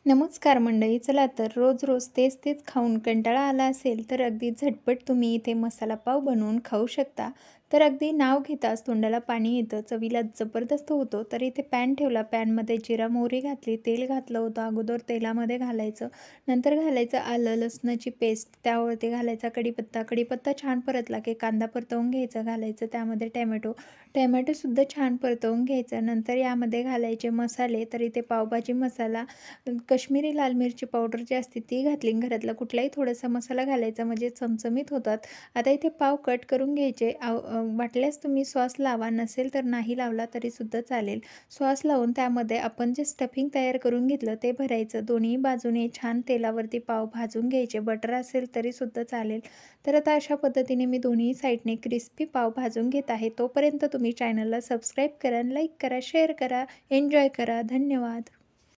नमस्कार मंडळी. चला तर रोज-रोज तेच-तेच खाऊन कंटाळा आला असेल, तर अगदी झटपट तुम्ही इथे मसाला पाव बनवून खाऊ शकता. तर अगदी नाव घेताच तोंडाला पाणी येतं, चवीला जबरदस्त होतो. तर इथे पॅन ठेवला, पॅनमध्ये जिरा मोहरी घातली, तेल घातलं होतं. अगोदर तेलामध्ये घालायचं, नंतर घालायचं आलं लसणाची पेस्ट, त्यावरती घालायचा कढीपत्ता. कढीपत्ता छान परतला की कांदा परतवून घ्यायचा, घालायचं त्यामध्ये टोमॅटो. टोमॅटोसुद्धा छान परतवून घ्यायचं. नंतर यामध्ये घालायचे मसाले. तर इथे पावभाजी मसाला, काश्मीरी लाल मिरची पावडर जी असते ती घातली. घरातला कुठलाही थोडासा मसाला घालायचा म्हणजे चमचमीत होतात. आता इथे पाव कट करून घ्यायचे. वाटल्यास तुम्ही सॉस लावा, नसेल तर नाही लावला तरीसुद्धा चालेल. सॉस लावून त्यामध्ये आपण जे स्टफिंग तयार करून घेतलं ते भरायचं. दोन्ही बाजूने छान तेलावरती पाव भाजून घ्यायचे. बटर असेल तरीसुद्धा चालेल. तर आता अशा पद्धतीने मी दोन्ही साईडने क्रिस्पी पाव भाजून घेत आहे. तोपर्यंत तुम्ही चॅनलला सबस्क्राईब करा, लाईक करा, शेअर करा, एन्जॉय करा. धन्यवाद.